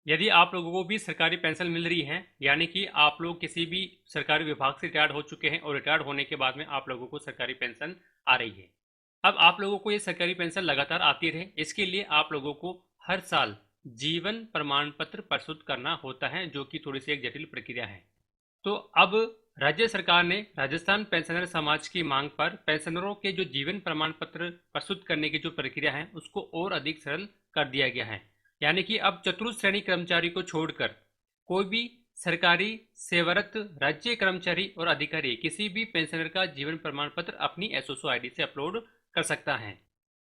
यदि आप लोगों को भी सरकारी पेंशन मिल रही है, यानी कि आप लोग किसी भी सरकारी विभाग से रिटायर्ड हो चुके हैं और रिटायर्ड होने के बाद में आप लोगों को सरकारी पेंशन आ रही है। अब आप लोगों को ये सरकारी पेंशन लगातार आती रहे, इसके लिए आप लोगों को हर साल जीवन प्रमाण पत्र प्रस्तुत करना होता है, जो कि थोड़ी सी एक जटिल प्रक्रिया है। तो अब राज्य सरकार ने राजस्थान पेंशनर समाज की मांग पर पेंशनरों के जो जीवन प्रमाण पत्र प्रस्तुत करने की जो प्रक्रिया है उसको और अधिक सरल कर दिया गया है। यानी कि अब चतुर्थ श्रेणी कर्मचारी को छोड़कर कोई भी सरकारी सेवारत राज्य कर्मचारी और अधिकारी किसी भी पेंशनर का जीवन प्रमाण पत्र अपनी एसओसो आईडी से अपलोड कर सकता है।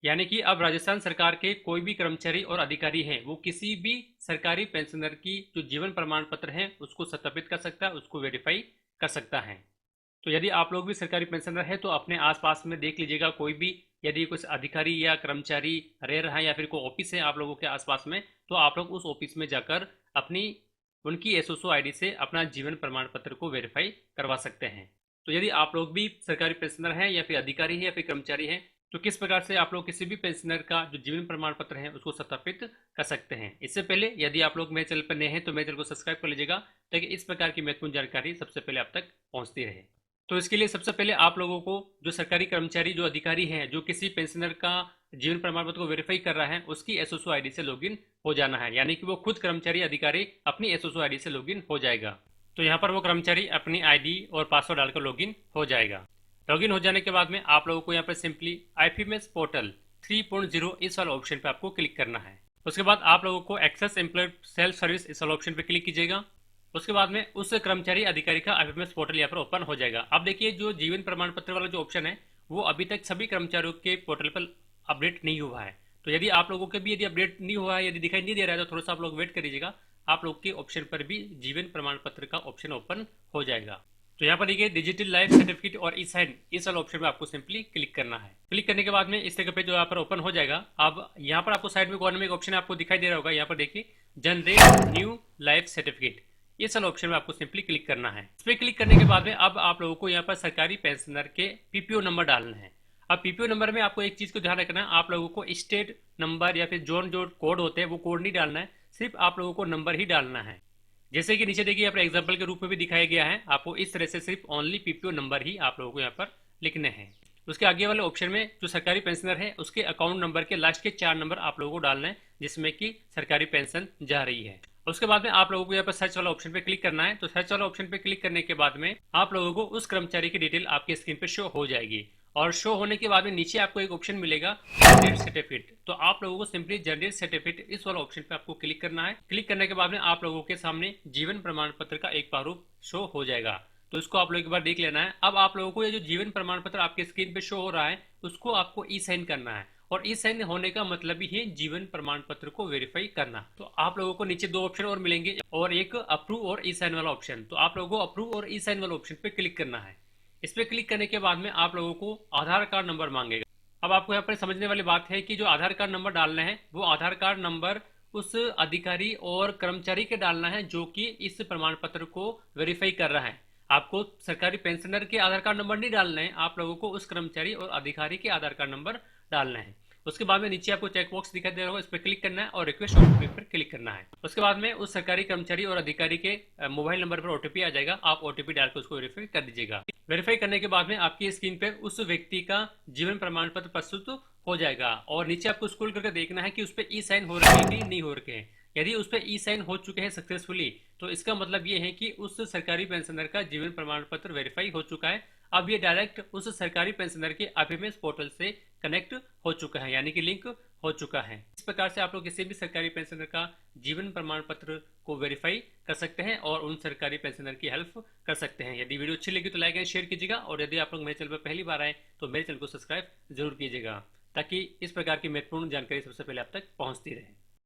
यानी कि अब राजस्थान सरकार के कोई भी कर्मचारी और अधिकारी हैं, वो किसी भी सरकारी पेंशनर की जो जीवन प्रमाण पत्र है उसको सत्यापित कर सकता है, उसको वेरीफाई कर सकता है। तो यदि आप लोग भी सरकारी पेंशनर है तो अपने आसपास में देख लीजिएगा, कोई भी यदि कुछ अधिकारी या कर्मचारी रह रहा है या फिर कोई ऑफिस है आप लोगों के आसपास में, तो आप लोग उस ऑफिस में जाकर अपनी उनकी एसओसो आईडी से अपना जीवन प्रमाण पत्र को वेरीफाई करवा सकते हैं। तो यदि आप लोग भी सरकारी पेंशनर हैं या फिर अधिकारी हैं या फिर कर्मचारी हैं, तो किस प्रकार से आप लोग किसी भी पेंशनर का जो जीवन प्रमाण पत्र है उसको सत्यापित कर सकते हैं। इससे पहले यदि आप लोग मेरे चैनल पर नए हैं तो मेरे चैनल को सब्सक्राइब कर लीजिएगा, ताकि इस प्रकार की महत्वपूर्ण जानकारी सबसे पहले आप तक पहुंचती रहे। तो इसके लिए सबसे पहले आप लोगों को जो सरकारी कर्मचारी जो अधिकारी हैं जो किसी पेंशनर का जीवन प्रमाण पत्र को वेरीफाई कर रहा है उसकी एसओसो आईडी से लॉगिन हो जाना है। यानी कि वो खुद कर्मचारी अधिकारी अपनी एसओसो आईडी से लॉगिन हो जाएगा। तो यहाँ पर वो कर्मचारी अपनी आईडी और पासवर्ड डालकर लॉगिन हो जाएगा। लॉगिन हो जाने के बाद में आप लोगों को यहाँ पर सिंपली IFMS पोर्टल 3.0 इस वाले ऑप्शन पे आपको क्लिक करना है। उसके बाद आप लोगों को एक्सेस एम्प्लॉय सेल्फ सर्विस इस वाले ऑप्शन पे क्लिक कीजिएगा। उसके बाद में उस कर्मचारी अधिकारी का IFMS पोर्टल यहाँ पर ओपन हो जाएगा। अब देखिए, जो जीवन प्रमाण पत्र वाला जो ऑप्शन है वो अभी तक सभी कर्मचारियों के पोर्टल पर अपडेट नहीं हुआ है। तो यदि आप लोगों के भी यदि अपडेट नहीं हुआ है, यदि दिखाई नहीं दे रहा है, तो थोड़ा सा आप लोग वेट करिएगा, आप लोग के ऑप्शन पर भी जीवन प्रमाण पत्र का ऑप्शन ओपन हो जाएगा। तो यहाँ पर देखिए डिजिटल लाइफ सर्टिफिकेट और ई साइन इस वाले ऑप्शन पे आपको सिंपली क्लिक करना है। क्लिक करने के बाद में इस तरह पे जो यहाँ पर ओपन हो जाएगा। अब यहाँ पर आपको साइड में कॉर्नर में एक ऑप्शन आपको दिखाई दे रहा होगा, यहाँ पर देखिए जनरेट न्यू लाइफ सर्टिफिकेट, इस वाले ऑप्शन में आपको सिंपली क्लिक करना है। इस पर क्लिक करने के बाद में अब आप लोगों को यहाँ पर सरकारी पेंशनर के पीपीओ नंबर डालना है। अब पीपीओ नंबर में आपको एक चीज को ध्यान रखना है, आप लोगों को स्टेट नंबर या फिर जोन जो कोड होते हैं वो कोड नहीं डालना है, सिर्फ आप लोगों को नंबर ही डालना है। जैसे कि नीचे देखिए यहाँ पर एग्जाम्पल के रूप में भी दिखाया गया है, आपको इस तरह से सिर्फ ओनली पीपीओ नंबर ही आप लोगों को यहाँ पर लिखने हैं। उसके आगे वाले ऑप्शन में जो सरकारी पेंशनर है उसके अकाउंट नंबर के लास्ट के 4 नंबर आप लोगों को डालना है, जिसमें कि सरकारी पेंशन जा रही है। उसके बाद में आप लोगों को यहाँ पर सर्च वाला ऑप्शन पे क्लिक करना है। तो सर्च वाला ऑप्शन पे क्लिक करने के बाद में आप लोगों को उस कर्मचारी की डिटेल आपकी स्क्रीन पे शो हो जाएगी, और शो होने के बाद में नीचे आपको एक ऑप्शन मिलेगा जनरेट सर्टिफिकेट। तो आप लोगों को सिंपली जनरेट सर्टिफिकेट इस वाला ऑप्शन पे आपको क्लिक करना है। क्लिक करने के बाद में आप लोगों के सामने जीवन प्रमाण पत्र का एक प्रारूप शो हो जाएगा। तो इसको आप लोग एक बार देख लेना है। अब आप लोगों को ये जो जीवन प्रमाण पत्र आपके स्क्रीन पे शो हो रहा है उसको आपको ई साइन करना है, और ई साइन होने का मतलब ही है जीवन प्रमाण पत्र को वेरीफाई करना। तो आप लोगों को नीचे 2 ऑप्शन और मिलेंगे, और एक अप्रूव और ई साइन वाला ऑप्शन। तो आप लोगों को अप्रूव और ई साइन वाला ऑप्शन पे क्लिक करना है। इस पे क्लिक करने के बाद में आप लोगों को आधार कार्ड नंबर मांगेगा। अब आपको यहाँ पर समझने वाली बात है कि जो आधार कार्ड नंबर डालना है वो आधार कार्ड नंबर उस अधिकारी और कर्मचारी के डालना है जो कि इस प्रमाण पत्र को वेरीफाई कर रहा है। आपको सरकारी पेंशनर के आधार कार्ड नंबर नहीं डालना है, आप लोगों को उस कर्मचारी और अधिकारी के आधार कार्ड नंबर डालना है। उसके बाद में नीचे आपको चेक बॉक्स दिखाई दे रहा होगा, इस पर क्लिक करना है और रिक्वेस्ट ओटीपी पर क्लिक करना है। उसके बाद में उस सरकारी कर्मचारी और अधिकारी के मोबाइल नंबर पर ओटीपी आ जाएगा, आप ओटीपी डालकर उसको वेरीफाई कर दीजिएगा। वेरीफाई करने के बाद में आपकी स्क्रीन पे उस व्यक्ति का जीवन प्रमाण पत्र प्रस्तुत हो जाएगा, और नीचे आपको स्क्रॉल करके देखना है कि उस पर ई साइन हो रखे हैं कि नहीं हो रखे हैं। यदि उस पर ई साइन हो चुके हैं सक्सेसफुली, तो इसका मतलब ये है कि उस सरकारी पेंशनर का जीवन प्रमाण पत्र वेरीफाई हो चुका है। अब ये डायरेक्ट उस सरकारी पेंशनर के IFMS पोर्टल से कनेक्ट हो चुका है, यानी कि लिंक हो चुका है। इस प्रकार से आप लोग किसी भी सरकारी पेंशनर का जीवन प्रमाण पत्र को वेरीफाई कर सकते हैं और उन सरकारी पेंशनर की हेल्प कर सकते हैं। यदि वीडियो अच्छी लगी तो लाइक एंड शेयर कीजिएगा, और यदि आप लोग मेरे चैनल पर पहली बार आए तो मेरे चैनल को सब्सक्राइब जरूर कीजिएगा, ताकि इस प्रकार की महत्वपूर्ण जानकारी सबसे पहले आप तक पहुंचती रहे।